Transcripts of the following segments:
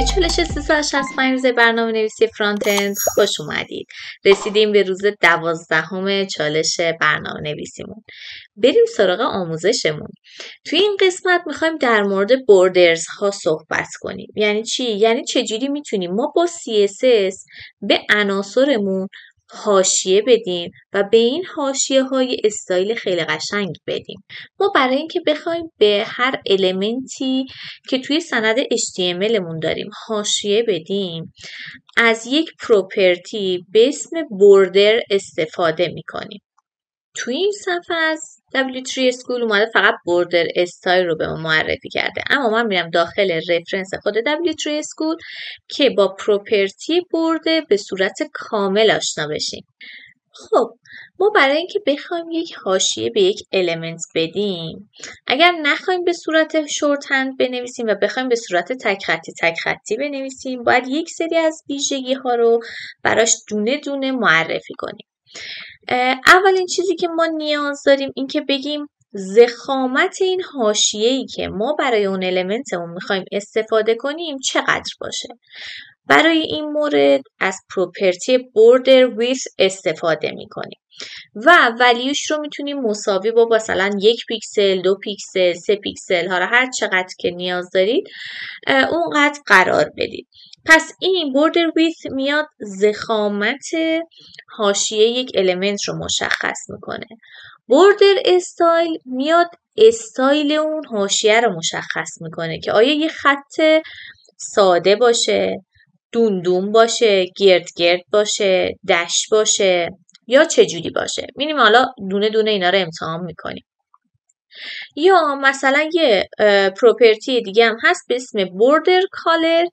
به چالش 365 روز برنامه نویسی فرانت اند خوش اومدید. رسیدیم به روز 12 چالش برنامه نویسیمون. بریم سراغ آموزشمون. توی این قسمت میخوایم در مورد بوردرز ها صحبت کنیم. یعنی چی؟ یعنی چجوری میتونیم ما با CSS به عناصرمون حاشیه بدیم و به این حاشیه های استایل خیلی قشنگ بدیم. ما برای اینکه بخوایم به هر المنتی که توی سند HTML مون داریم حاشیه بدیم، از یک پروپرتی به اسم بوردر استفاده میکنیم. توی این صفحه از W3 اسکول اومده فقط بوردر استایل رو به ما معرفی کرده، اما من میرم داخل رفرنس خود W3 اسکول که با پروپرتی بوردر به صورت کامل آشنا بشیم. خب ما برای اینکه بخوایم یک حاشیه به یک المنت بدیم، اگر نخوایم به صورت شورت هند بنویسیم و بخوایم به صورت تک خطی بنویسیم، باید یک سری از ویژگی ها رو براش دونه دونه معرفی کنیم. اولین چیزی که ما نیاز داریم این که بگیم ضخامت این حاشیه‌ای که ما برای اون المنتمون میخوایم استفاده کنیم چقدر باشه. برای این مورد از پروپرتی border width استفاده میکنیم و ولیوش رو میتونیم مساوی با مثلا 1 پیکسل، 2 پیکسل، 3 پیکسل ها را هر چقدر که نیاز دارید اونقدر قرار بدید. پس این border width میاد ضخامت حاشیه یک المنت رو مشخص میکنه. border style میاد استایل اون حاشیه رو مشخص میکنه که آیا یه خط ساده باشه، دوندون باشه، گرد باشه، دش باشه یا چجوری باشه. میریم حالا دونه دونه اینا رو امتحان میکنیم. یا مثلا یه پروپرتی دیگه هم هست به اسم border color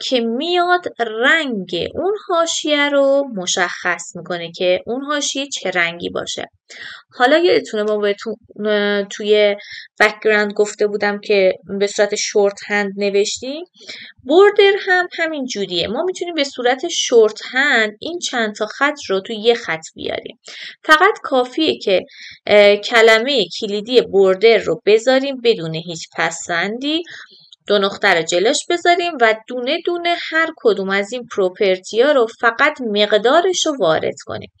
که میاد رنگ اون حاشیه رو مشخص میکنه که اون حاشیه چه رنگی باشه. حالا یادتونه ما بهتون توی بک‌گراند گفته بودم که به صورت شورت هند نوشتیم. بوردر هم همین جوریه. ما میتونیم به صورت شورت هند این چند تا خط رو توی یه خط بیاریم. فقط کافیه که کلمه کلیدی بوردر رو بذاریم بدون هیچ پسوندی، 2 نقطه رو جلوش بذاریم و دونه دونه هر کدوم از این پروپرتی ها رو فقط مقدارش رو وارد کنیم.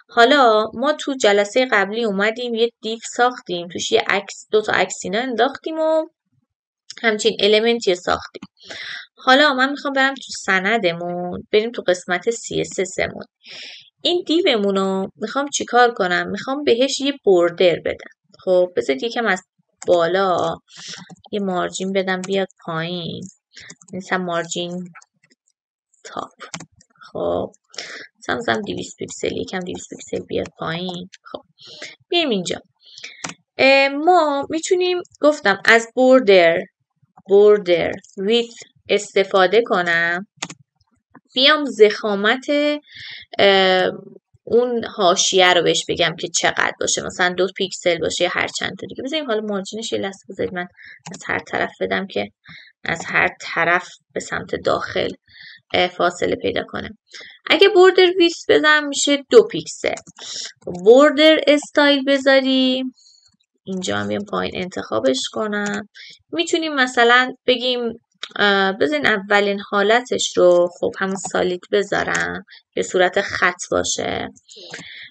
حالا ما تو جلسه قبلی اومدیم یه دیو ساختیم، توش یه عکس، 2 تا عکس اینا انداختیم و همچین المنتی ساختیم. حالا من میخوام برم تو سندمون، بریم تو قسمت CSS مون. این دیومون رو میخوام چیکار کنم؟ میخوام بهش یه بوردر بدم. خب بذارید یکم از بالا یه مارجین بدم بیاد پایین، مثلا مارجین تاپ. خب مثلا 200 پیکسل، یکم 200 پیکسل بیاد پایین. خب بیایم اینجا. ما میتونیم گفتم از border width استفاده کنم، بیام ضخامت اون حاشیه رو بهش بگم که چقدر باشه، مثلا 2 پیکسل باشه یا هر چند تا دیگه. بذاریم حالا مارجینش یه لحظه بذارید من از هر طرف بدم که از هر طرف به سمت داخل فاصله پیدا کنه. اگه border width بزنم میشه 2 پیکسل. border استایل بذاریم اینجا هم بیام پایین انتخابش کنم. میتونیم مثلا بگیم بذارین اولین حالتش رو خب همون سالید بذارم به صورت خط باشه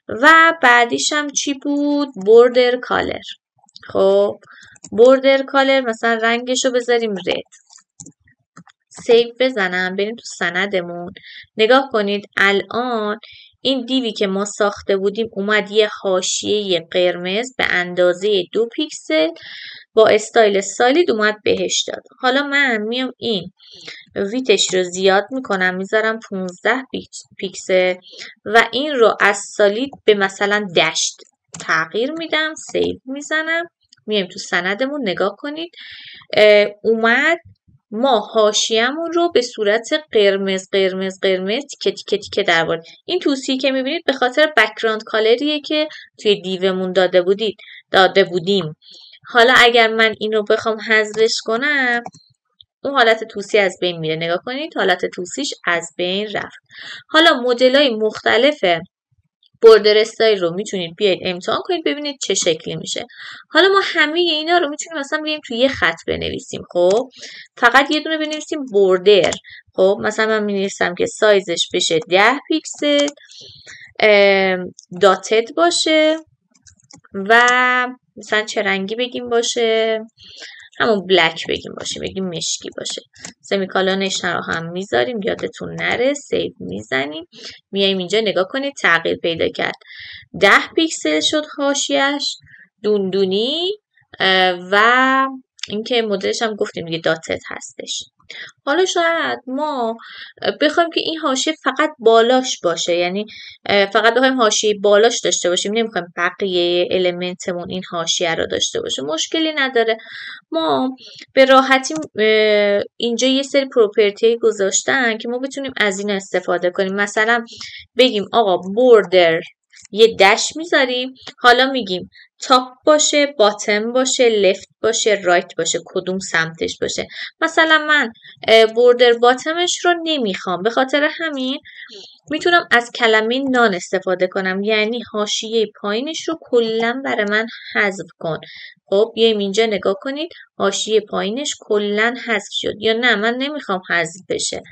و بعدیش هم چی بود؟ border color. خب border color مثلا رنگش رو بذاریم رد. سیو بزنم، بریم تو سندمون نگاه کنید. الان این دیوی که ما ساخته بودیم اومد یه حاشیه قرمز به اندازه 2 پیکسل با استایل سالید اومد بهش داد. حالا من میام این ویتش رو زیاد میکنم، میذارم 15 پیکسل و این رو از سالید به مثلا دشت تغییر میدم، سیو میزنم. میایم تو سندمون نگاه کنید، اومد ما حاشیه‌مون رو به صورت قرمز تیکه در آورد. این توصیه که میبینید به خاطر بک‌گراند کالریه که توی دیومون داده بودیم. حالا اگر من این رو بخوام حذفش کنم اون حالت توصی از بین میره. نگاه کنید حالت توصیش از بین رفت. حالا مدل‌های مختلف بوردر استایل رو میتونید بیاید امتحان کنید ببینید چه شکلی میشه. حالا ما همه اینا رو میتونیم مثلا بیایم توی یه خط بنویسیم. خب فقط یه دونه بنویسیم بوردر. خب مثلا من مینویسم که سایزش بشه 10 پیکسل، داتد باشه و مثلا چه رنگی بگیم باشه، همون بلک بگیم باشه، بگیم مشکی باشه. سمیکالونش رو هم میذاریم یادتون نره، سیو میزنیم. میایم اینجا نگاه کنید تغییر پیدا کرد، 10 پیکسل شد حاشیه‌اش دوندونی و اینکه مدلش هم گفتیم دیگه داتت هستش. حالا شاید ما بخوایم که این حاشیه فقط بالاش باشه، یعنی فقط بخوایم حاشیه بالاش داشته باشیم، نمیخوایم بقیه المنتمون این حاشیه رو داشته باشه، مشکلی نداره. ما به راحتی اینجا یه سری پروپرتی گذاشتن که ما بتونیم از این استفاده کنیم. مثلا بگیم آقا بوردر یه دش میذاریم، حالا میگیم تاپ باشه، باتم باشه، لفت باشه، رایت باشه، کدوم سمتش باشه. مثلا من بوردر باتمش رو نمیخوام، به خاطر همین میتونم از کلمه نان استفاده کنم، یعنی حاشیه پایینش رو کلا برای من حذف کن. خب بیایم اینجا نگاه کنید، حاشیه پایینش کلا حذف شد. یا نه من نمیخوام حذف بشه،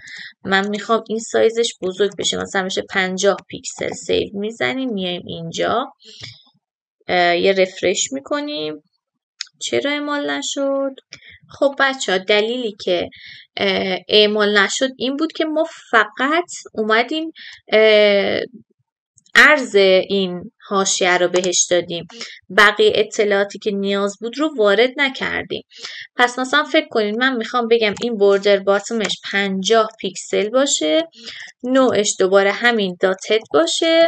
من میخوام این سایزش بزرگ بشه، مثلا بشه 50 پیکسل. سیو میزنیم، میایم اینجا یه رفرش میکنیم. چرا اعمال نشد؟ خب بچه ها دلیلی که اعمال نشد این بود که ما فقط اومدیم عرض این حاشیه رو بهش دادیم، بقیه اطلاعاتی که نیاز بود رو وارد نکردیم. پس مثلا فکر کنید من میخوام بگم این بوردر باتمش 50 پیکسل باشه، نوعش دوباره همین داتد باشه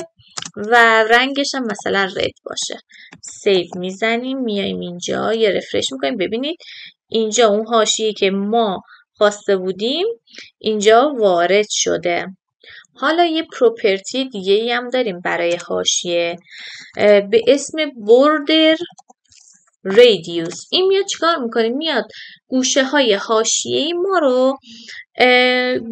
و رنگش هم مثلا رد باشه. سیو میزنیم، میایم اینجا یه رفرش میکنیم، ببینید اینجا اون حاشیه‌ای که ما خواسته بودیم اینجا وارد شده. حالا یه پروپرتی دیگه ای هم داریم برای حاشیه به اسم بوردر رادیوس. این میاد چیکار میکنه؟ میاد گوشه های حاشیه ما رو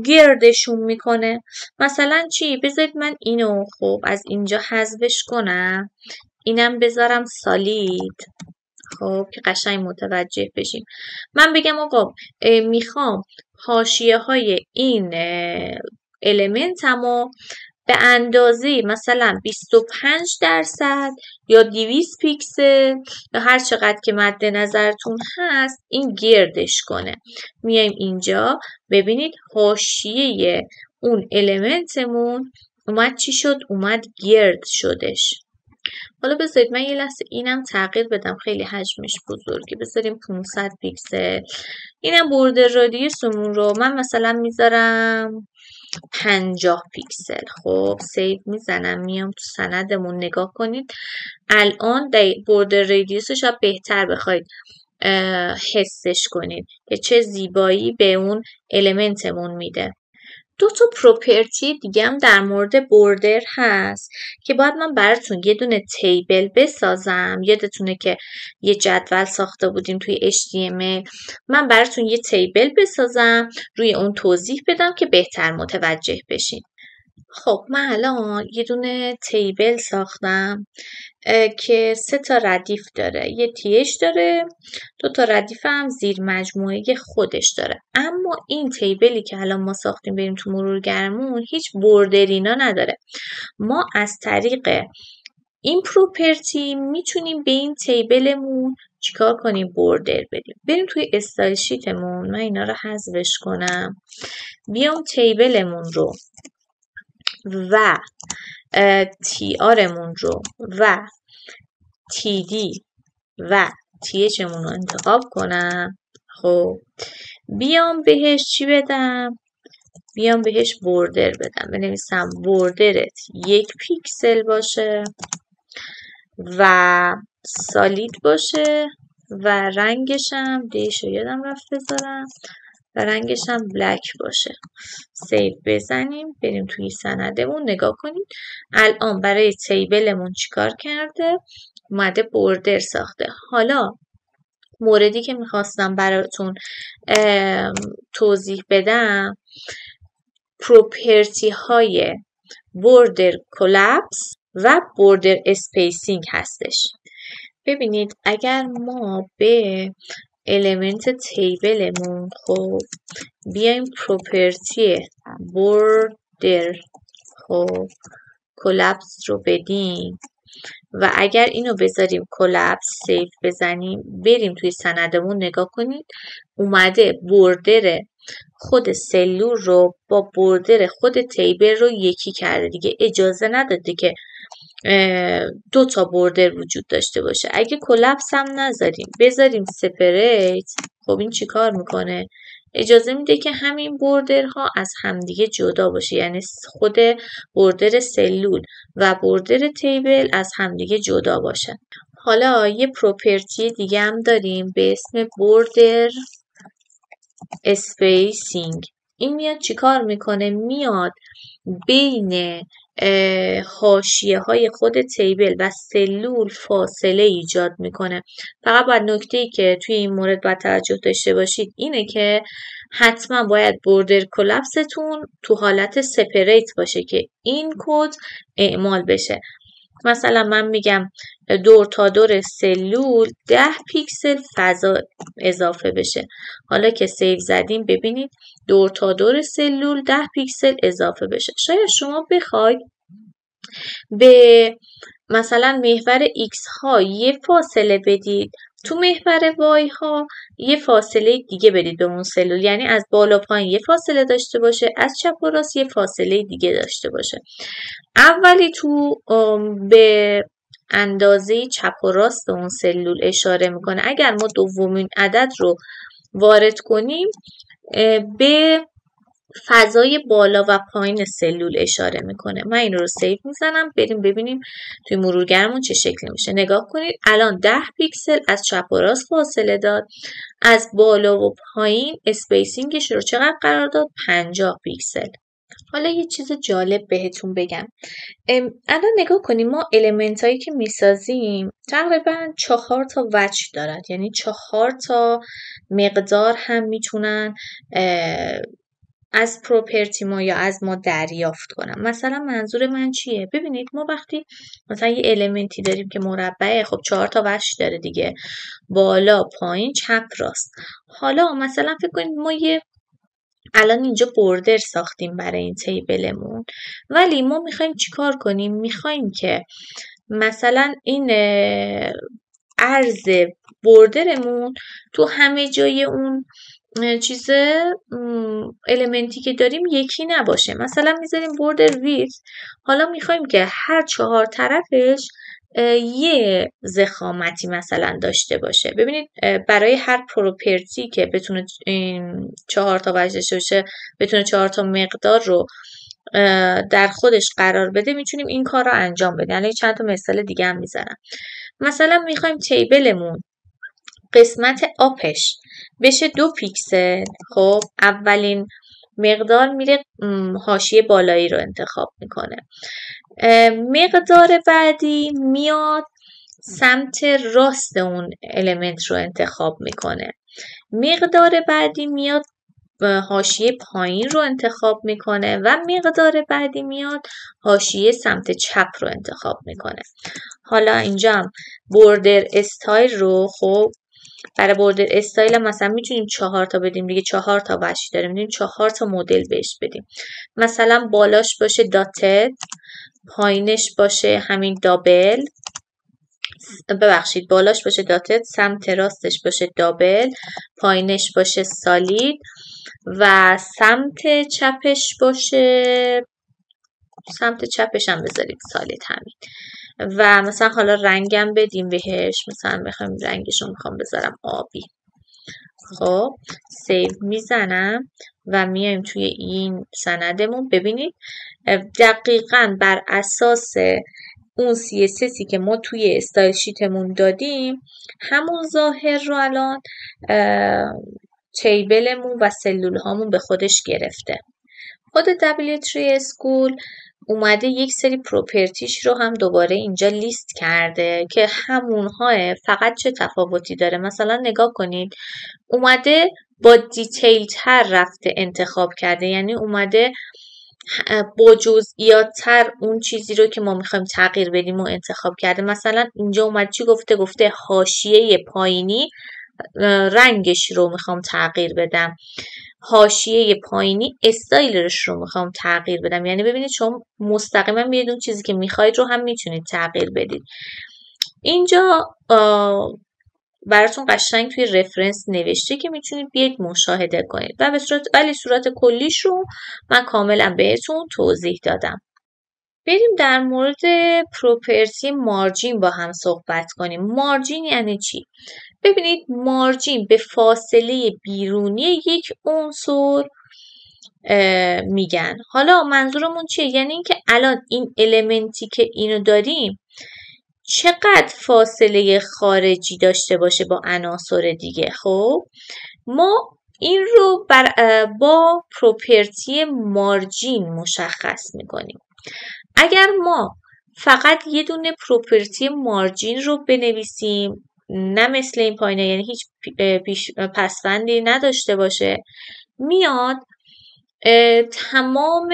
گردشون میکنه. مثلا چی؟ بذارید من اینو خب از اینجا حذفش کنم، اینم بذارم سالید، خب که قشنگ متوجه بشیم. من بگم آقا میخوام حاشیه های این المنتمو به اندازه مثلا 25% یا 200 پیکسل یا هر چقدر که مد نظرتون هست این گردش کنه. میایم اینجا ببینید حاشیه اون المنتمون اومد چی شد؟ اومد گرد شدش. حالا بذارید من یه لحظه اینم تغییر بدم، خیلی حجمش بزرگه، بذاریم 500 پیکسل. اینم بوردر رادیوسمون رو من مثلا میذارم 50 پیکسل. خب سیو میزنم، میام تو سندمون نگاه کنید، الان بوردر رادیوسش رو بهتر بخواید حسش کنید که چه زیبایی به اون المنتمون میده. دو تا پروپرتی دیگه هم در مورد بوردر هست که باید من براتون یه دونه تیبل بسازم. یادتونه که یه جدول ساخته بودیم توی HTML، من براتون یه تیبل بسازم روی اون توضیح بدم که بهتر متوجه بشین. خب من الان یه دونه تیبل ساختم که 3 تا ردیف داره، یه تیش داره، 2 تا ردیف هم زیر مجموعه خودش داره. اما این تیبلی که الان ما ساختیم بریم تو مرورگرمون هیچ بوردرینا نداره. ما از طریق این پروپرتی میتونیم به این تیبلمون چیکار کنیم؟ بوردر بدیم. بریم توی استایل شیتمون، من اینا رو حذفش کنم، بیام تیبلمون رو و تی آرمون رو و تی دی و تی اچمون رو انتخاب کنم. خب بیام بهش چی بدم؟ بیام بهش بوردر بدم، بنویسم بوردرت 1 پیکسل باشه و سالید باشه و رنگشم دیشو یادم رفت بذارم و رنگشم بلک باشه. سیو بزنیم، بریم توی سندمون نگاه کنید، الان برای تیبلمون چیکار کرده؟ اومده بوردر ساخته. حالا موردی که میخواستم براتون توضیح بدم، پروپرتی های بوردر کلپس و بوردر اسپیسینگ هستش. ببینید اگر ما به المنت تیبلمون خب بیایم پروپرتی بوردر خب کلپس رو بدیم و اگر اینو بذاریم کلپس سیف بزنیم بریم توی سندمون نگاه کنید اومده بوردر خود سلول رو با بوردر خود تیبل رو یکی کرده دیگه، اجازه نداده که دو تا بوردر وجود داشته باشه. اگه کلپس هم نذاریم بذاریم سپریت، خب این چی کار میکنه؟ اجازه میده که همین بوردرها از همدیگه جدا باشه، یعنی خود بوردر سلول و بوردر تیبل از همدیگه جدا باشه. حالا یه پروپرتی دیگه هم داریم به اسم بوردر اسپیسینگ. این میاد چیکار میکنه؟ میاد بین حاشیه های خود تیبل و سلول فاصله ایجاد میکنه. فقط باید نکته‌ای که توی این مورد باید توجه داشته باشید اینه که حتما باید بوردر کلپستون تو حالت سپریت باشه که این کد اعمال بشه. مثلا من میگم دور تا دور سلول 10 پیکسل فضا اضافه بشه. حالا که سیو زدیم ببینید دور تا دور سلول 10 پیکسل اضافه بشه. شاید شما بخواید به مثلا محور x ها یه فاصله بدید، تو محور y ها یه فاصله دیگه بدید به اون سلول، یعنی از بالا پایین یه فاصله داشته باشه، از چپ و راست یه فاصله دیگه داشته باشه. اولی تو به اندازه چپ و راست اون سلول اشاره میکنه. اگر ما دومین عدد رو وارد کنیم به فضای بالا و پایین سلول اشاره میکنه. من این رو سیو میزنم، بریم ببینیم توی مرورگرمون چه شکلی میشه. نگاه کنید الان 10 پیکسل از چپ و راست فاصله داد، از بالا و پایین اسپیسینگش رو چقدر قرار داد؟ 50 پیکسل. حالا یه چیز جالب بهتون بگم. الان نگاه کنیم ما المنت هایی که میسازیم تقریبا 4 تا وجه دارد، یعنی 4 تا مقدار هم میتونن از پروپرتی ما یا از ما دریافت کنم. مثلا منظور من چیه؟ ببینید ما وقتی مثلا یه المنتی داریم که مربعه، خب 4 تا وجه داره دیگه، بالا پایین چپ راست. حالا مثلا فکر کنید ما الان اینجا بوردر ساختیم برای این تیبلمون، ولی ما میخوایم چیکار کنیم؟ میخوایم که مثلا این عرض بوردرمون تو همه جای اون المنتی که داریم یکی نباشه. مثلا میذاریم بوردر ویدث، حالا میخوایم که هر 4 طرفش یه ضخامتی مثلا داشته باشه. ببینید برای هر پروپرتی که بتونه 4 تا وجه داشته باشه، بتونه 4 تا مقدار رو در خودش قرار بده، میتونیم این کار رو انجام بدیم. یعنی چند تا مثال دیگه هم میزنم. مثلا میخوایم تیبلمون قسمت آپش بشه 2 پیکسل، خب اولین مقدار میره حاشیه بالایی رو انتخاب میکنه، مقدار بعدی میاد سمت راست اون المنت رو انتخاب میکنه، مقدار بعدی میاد حاشیه پایین رو انتخاب میکنه و مقدار بعدی میاد حاشیه سمت چپ رو انتخاب میکنه. حالا اینجا هم بوردر استایل رو، خب برای بوردر استایل مثلا میتونیم 4 تا بدیم دیگه، 4 تا وجه داریم، میتونیم 4 تا مدل بهش بدیم. مثلا بالاش باشه داتد، پایینش باشه همین دابل، بالاش باشه داتد، سمت راستش باشه دابل، پایینش باشه سالید و سمت چپش هم بذاریم سالید همین. و مثلا حالا رنگم بدیم بهش، مثلا بخوام رنگشو میخوام بذارم آبی. خب سیو میزنم و میایم توی این سندمون. ببینید دقیقاً بر اساس اون CSSی که ما توی استایل شیتمون دادیم همون ظاهر رو الان تیبلمون و سلول هامون به خودش گرفته. خود W3 School اومده یک سری پروپرتیش رو هم دوباره اینجا لیست کرده که همونها، فقط چه تفاوتی داره. مثلا نگاه کنید اومده با دیتیل تر رفته انتخاب کرده، یعنی اومده با جزئیات تر اون چیزی رو که ما میخوایم تغییر بدیم و انتخاب کرده. مثلا اینجا اومد چی گفته؟ گفته حاشیه پایینی رنگش رو میخوام تغییر بدم، حاشیه پایینی استایلش رو میخوام تغییر بدم. یعنی ببینید شما مستقیما میرید اون چیزی که میخواید رو هم میتونید تغییر بدید. اینجا براتون قشنگ توی رفرنس نوشته که میتونید بیاید مشاهده کنید و ولی صورت کلیش رو من کاملا بهتون توضیح دادم. بریم در مورد پروپرتی مارجین با هم صحبت کنیم. مارجین یعنی چی؟ ببینید مارجین به فاصله بیرونی یک عنصر میگن. حالا منظورمون چیه؟ یعنی اینکه الان این المنتی که اینو داریم چقدر فاصله خارجی داشته باشه با عناصر دیگه. خب ما این رو با پروپرتی مارجین مشخص میکنیم. اگر ما فقط یه دونه پروپرتی مارجین رو بنویسیم، نه مثل این پایینه، یعنی هیچ پسوندی نداشته باشه، میاد تمام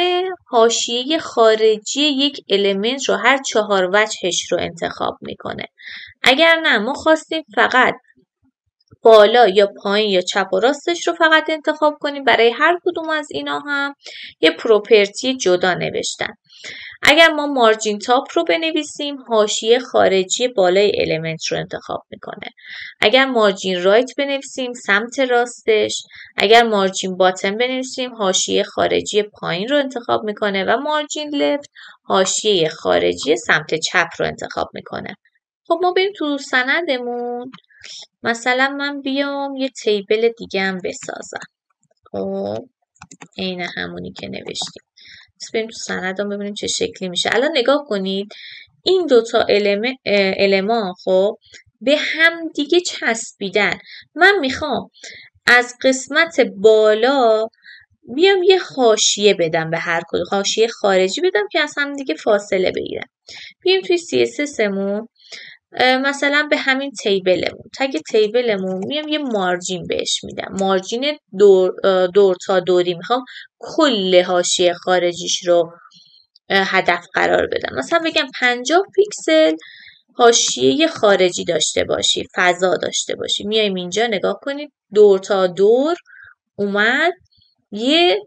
حاشیه خارجی یک المنت رو هر 4 وجهش رو انتخاب میکنه. اگر نه ما خواستیم فقط بالا یا پایین یا چپ و راستش رو فقط انتخاب کنیم، برای هر کدوم از اینا هم یه پروپرتی جدا نوشتن. اگر ما مارجین تاپ رو بنویسیم حاشیه خارجی بالای المنت رو انتخاب میکنه. اگر مارجین رایت بنویسیم سمت راستش. اگر مارجین باتم بنویسیم حاشیه خارجی پایین رو انتخاب میکنه و مارجین لفت حاشیه خارجی سمت چپ رو انتخاب میکنه. خب ما بریم تو سندمون. مثلا من بیام یه تیبل دیگه هم بسازم. خب عین همونی که نوشتیم. بریم تو سندم ببینیم چه شکلی میشه. الان نگاه کنید این دوتا المان خب به هم دیگه چسبیدن. من میخوام از قسمت بالا بیام یه حاشیه بدم به هر کدوم، حاشیه خارجی بدم که از هم دیگه فاصله بگیرن. بیایم توی CSS مون مثلا به همین تیبلمون، تگ تیبلمون میام یه مارجین بهش میدم، مارجین دور تا دوری. میخوام کل حاشیه خارجیش رو هدف قرار بدم. مثلا بگم 50 پیکسل حاشیه خارجی داشته باشی، فضا داشته باشی. میایم اینجا نگاه کنید دور تا دور اومد یه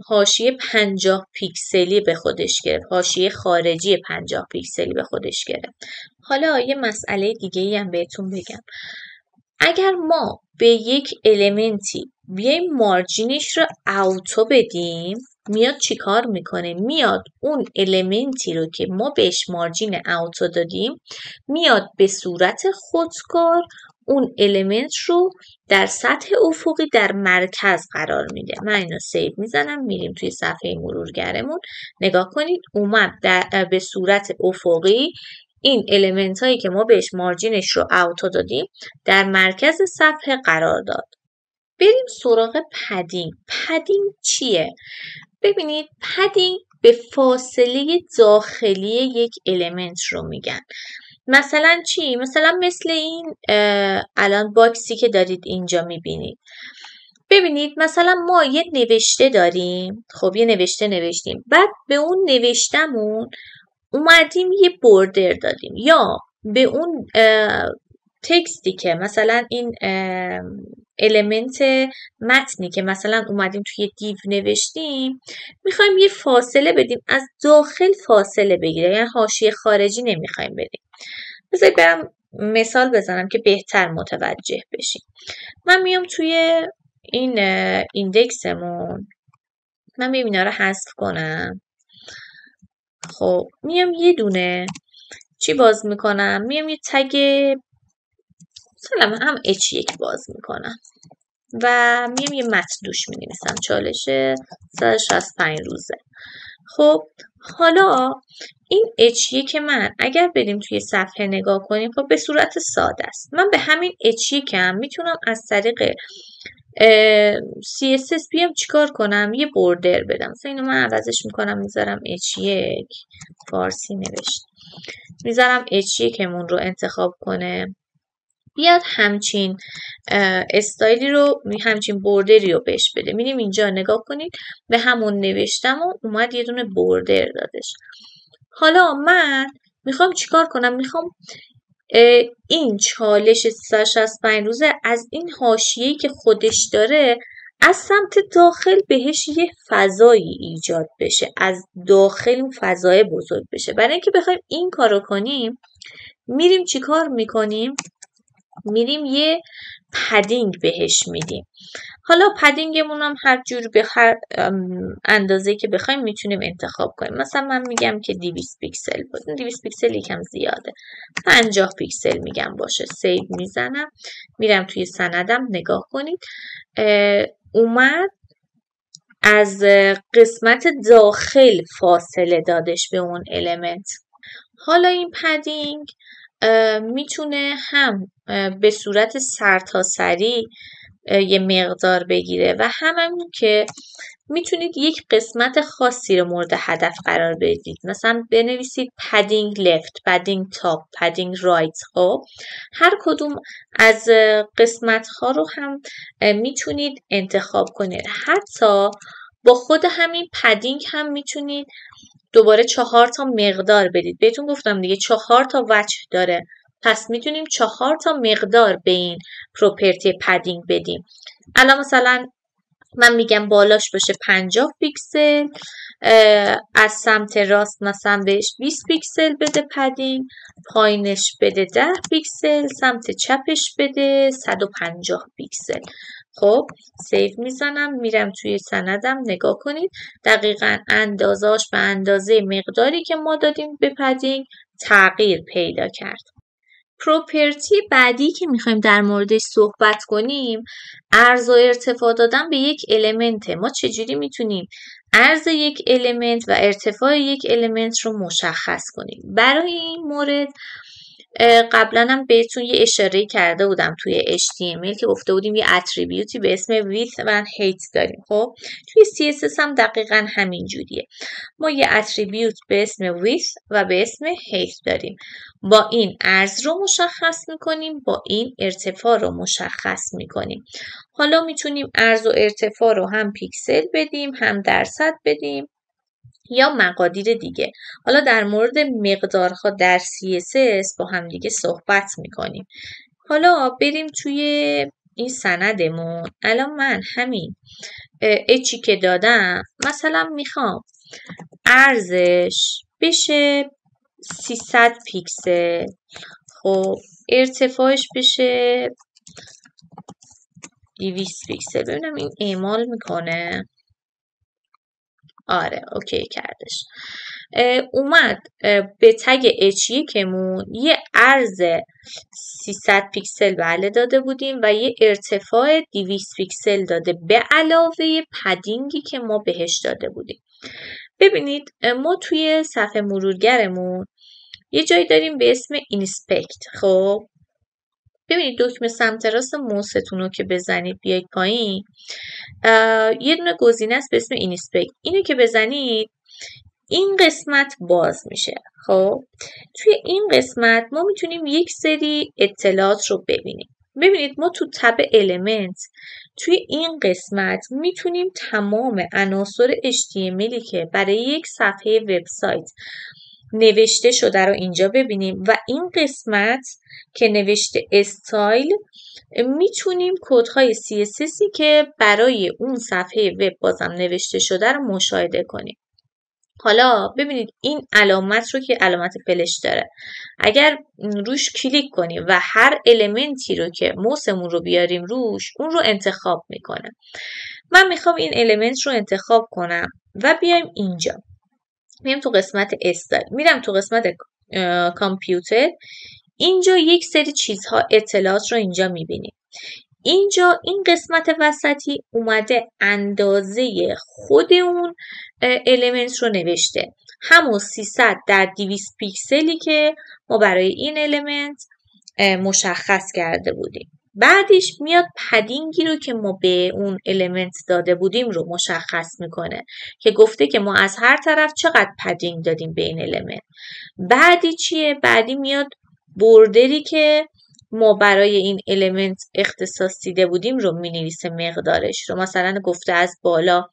حاشیه 50 پیکسلی به خودش گرفت، حاشیه خارجی 50 پیکسلی به خودش گرفت. حالا یه مسئله دیگه ای هم بهتون بگم. اگر ما به یک المنتی بیایم مارجینش رو اوتو بدیم، میاد چیکار میکنه؟ میاد اون المنتی رو که ما بهش مارجین اوتو دادیم میاد به صورت خودکار اون المنت رو در سطح افقی در مرکز قرار میده. من اینو سیو میزنم، میریم توی صفحه مرورگرمون. نگاه کنید اومد به صورت افقی این المنت هایی که ما بهش مارجینش رو اوتو دادیم در مرکز صفحه قرار داد. بریم سراغ پدینگ. پدینگ چیه؟ ببینید پدینگ به فاصله داخلی یک المنت رو میگن. مثلا چی؟ مثلا مثل این الان باکسی که دارید اینجا میبینید. ببینید مثلا ما یه نوشته داریم. خب یه نوشته نوشتیم، بعد به اون نوشتمون اومدیم یه بوردر دادیم، یا به اون تکستی که مثلا این المنت متنی که مثلا اومدیم توی دیو نوشتیم میخوایم یه فاصله بدیم، از داخل فاصله بگیره، یعنی حاشیه خارجی نمیخوایم بدیم. بذارید برم مثال بزنم که بهتر متوجه بشیم. من میام توی این ایندکسمون، من میام اینا رو حذف کنم. خب میام یه دونه چی باز میکنم؟ میام یه تگ مثلا هم H1 باز میکنم و میام یه متن دوش مینویسم، چالش 165 روزه. خب حالا این H1 من اگر بریم توی صفحه نگاه کنیم خب به صورت ساده است. من به همین H1 هم میتونم از طریق CSS بیام چیکار کنم؟ یه بوردر بدم. مثلا اینو من عوضش میکنم، میذارم H1 فارسی نوشت، میذارم H1 مون رو انتخاب کنه. بیاد همچین استایلی رو، همچین بوردری رو بهش بده. میریم اینجا نگاه کنید به همون نوشتم و اومد یه دونه بوردر دادش. حالا من میخوام چیکار کنم؟ میخوام این چالش 365 روزه از این حاشیه‌ای که خودش داره از سمت داخل بهش یه فضایی ایجاد بشه، از داخل اون فضای بزرگ بشه. برای اینکه بخوایم این کارو کنیم میریم چیکار میکنیم؟ میریم یه پدینگ بهش میدیم. حالا پدینگمون هم هر جور به هر اندازه که بخوایم میتونیم انتخاب کنیم. مثلا من میگم که 200 پیکسل بود. 200 پیکسل یکم زیاده. 50 پیکسل میگم باشه. سیو میزنم. میرم توی سندم نگاه کنید. اومد از قسمت داخل فاصله دادش به اون المنت. حالا این پدینگ میتونه هم به صورت سرتاسری یه مقدار بگیره و همین که میتونید یک قسمت خاصی رو مورد هدف قرار بدید. مثلا بنویسید پدینگ لفت، پدینگ تاپ، پدینگ رایت. خب هر کدوم از قسمت ها رو هم میتونید انتخاب کنید. حتی با خود همین پدینگ هم میتونید دوباره 4 تا مقدار بدید. بهتون گفتم دیگه 4 تا وجه داره. پس میتونیم 4 تا مقدار به این پروپرتی پدینگ بدیم. الان مثلا من میگم بالاش باشه 50 پیکسل، از سمت راست مثلا بهش 20 پیکسل بده پدینگ، پایینش بده 10 پیکسل، سمت چپش بده 150 پیکسل. خب سیو میزنم، میرم توی سندم نگاه کنید دقیقاً اندازاش به اندازه مقداری که ما دادیم به پدینگ تغییر پیدا کرد. پروپرتی بعدی که میخوایم در موردش صحبت کنیم عرض و ارتفاع دادن به یک المنته. ما چجوری میتونیم عرض یک المنت و ارتفاع یک المنت رو مشخص کنیم؟ برای این مورد قبلا هم بهتون یه اشاره کرده بودم توی HTML که گفته بودیم یه اتریبیوتی به اسم width و height داریم. خب توی CSS هم دقیقا همین جوریه. ما یه اتریبیوت به اسم width و به اسم height داریم. با این عرض رو مشخص میکنیم، با این ارتفاع رو مشخص میکنیم. حالا میتونیم عرض و ارتفاع رو هم پیکسل بدیم، هم درصد بدیم یا مقادیر دیگه. حالا در مورد مقدارها در CSS با هم دیگه صحبت میکنیم. حالا بریم توی این سندمون. الان من همین اچی که دادم مثلا میخوام عرضش بشه 300 پیکسل، خب ارتفاعش بشه 200 پیکسل. ببینم این اعمال میکنه. آره اوکی کردش. اومد به تگ h1مون یه عرض 300 پیکسل بله داده بودیم و یه ارتفاع 200 پیکسل داده به علاوه پدینگی که ما بهش داده بودیم. ببینید ما توی صفحه مرورگرمون یه جایی داریم به اسم اینسپکت. خب ببینید دکمه سمت راست موستون رو که بزنید بیاید پایین یه دونه گزینه است به اسم اینسپکت. اینو که بزنید این قسمت باز میشه. خب توی این قسمت ما میتونیم یک سری اطلاعات رو ببینیم. ببینید ما تو تب المنت توی این قسمت میتونیم تمام عناصر HTMLی که برای یک صفحه وبسایت نوشته شده رو اینجا ببینیم و این قسمت که نوشته استایل میتونیم کدهای CSSی که برای اون صفحه وب بازم نوشته شده رو مشاهده کنیم. حالا ببینید این علامت رو که علامت فلش داره اگر روش کلیک کنیم و هر المنتی رو که موسمون رو بیاریم روش اون رو انتخاب میکنه. من میخوام این المنت رو انتخاب کنم و بیایم اینجا. میرم تو قسمت استایل، میرم تو قسمت کامپیوتر. اینجا یک سری چیزها اطلاعات رو اینجا میبینیم. اینجا این قسمت وسطی اومده اندازه خود اون المنت رو نوشته، همون 300 در 200 پیکسلی که ما برای این المنت مشخص کرده بودیم. بعدش میاد پدینگی رو که ما به اون المنت داده بودیم رو مشخص میکنه که گفته که ما از هر طرف چقدر پدینگ دادیم به این المنت. بعدی چیه؟ بعدی میاد بوردری که ما برای این المنت اختصاص دیده بودیم رو مینویسه مقدارش رو. مثلا گفته از بالا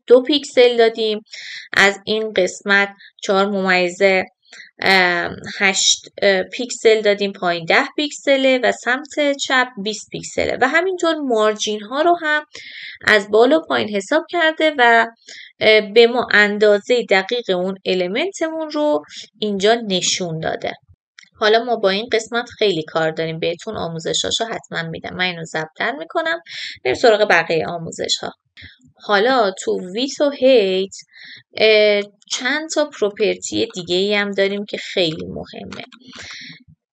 2 پیکسل دادیم، از این قسمت 4.8 پیکسل دادیم، پایین 10 پیکسله و سمت چپ 20 پیکسله و همینطور مارجین ها رو هم از بالا پایین حساب کرده و به ما اندازه دقیق اون المنتمون رو اینجا نشون داده. حالا ما با این قسمت خیلی کار داریم، بهتون آموزشاشو حتما میدم. من اینو ضبط‌تر میکنم، بریم سراغ بقیه آموزش ها. حالا تو width و height چند تا پروپرتی دیگه ای هم داریم که خیلی مهمه.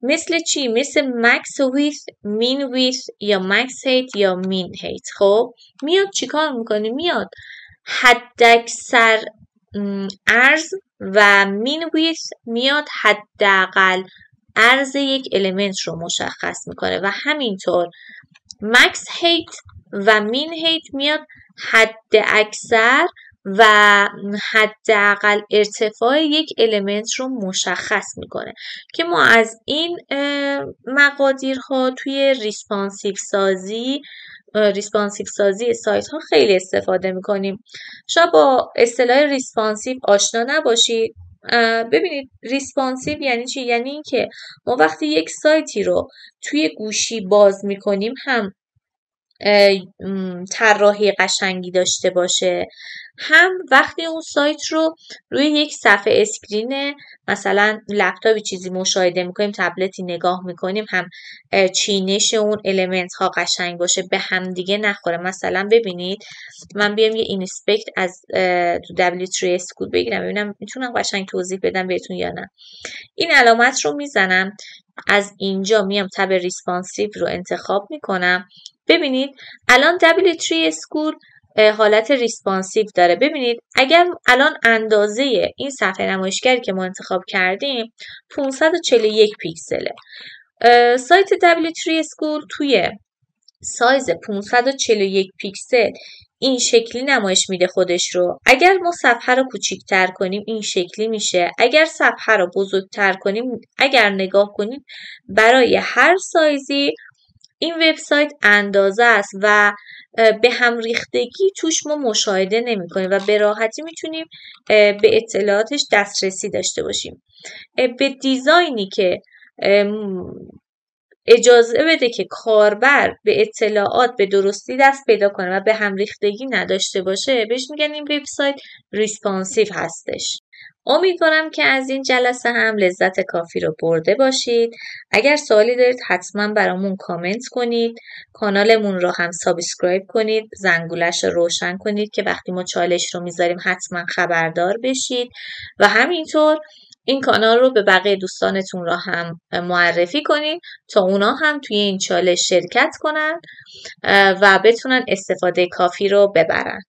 مثل چی؟ مثل max width، min width یا max height یا min height. خب میاد چیکار میکنه؟ میاد حداکثر عرض و min width میاد حداقل عرض یک المنت رو مشخص میکنه و همینطور max height و min height میاد حد اکثر و حداقل ارتفاع یک المنت رو مشخص میکنه که ما از این مقادیرها توی ریسپانسیو سازی سایت ها خیلی استفاده میکنیم. شاید با اصطلاح ریسپانسیو آشنا نباشید. ببینید ریسپانسیو یعنی چی؟ یعنی اینکه ما وقتی یک سایتی رو توی گوشی باز میکنیم هم طراحی قشنگی داشته باشه، هم وقتی اون سایت رو روی یک صفحه اسکرین مثلا لپتاپی چیزی مشاهده میکنیم، تبلتی نگاه میکنیم، هم چینش اون المنت ها قشنگ باشه، به هم دیگه نخوره. مثلا ببینید من بیام یه اینسپکت از تو W3 School بگیرم ببینم میتونم قشنگ توضیح بدم بهتون یا نه. این علامت رو میزنم، از اینجا میام تب ریسپانسیو رو انتخاب میکنم. ببینید الان W3 School حالت ریسپانسیو داره. ببینید اگر الان اندازه این صفحه نمایشگری که ما انتخاب کردیم 541 پیکسله، سایت W3 School توی سایز 541 پیکسل این شکلی نمایش میده خودش رو. اگر ما صفحه رو کوچیک‌تر کنیم این شکلی میشه، اگر صفحه رو بزرگتر کنیم، اگر نگاه کنیم برای هر سایزی این وبسایت اندازه است و به هم ریختگی توش ما مشاهده نمی کنیم و به راحتی میتونیم به اطلاعاتش دسترسی داشته باشیم. به دیزاینی که اجازه بده که کاربر به اطلاعات به درستی دست پیدا کنه و به هم ریختگی نداشته باشه بهش میگن این وبسایت ریسپانسیو هستش. امیدوارم که از این جلسه هم لذت کافی رو برده باشید. اگر سوالی دارید حتما برامون کامنت کنید، کانالمون رو هم سابسکرایب کنید، زنگولش رو روشن کنید که وقتی ما چالش رو میذاریم حتما خبردار بشید و همینطور این کانال رو به بقیه دوستانتون را هم معرفی کنید تا اونا هم توی این چالش شرکت کنن و بتونن استفاده کافی رو ببرن.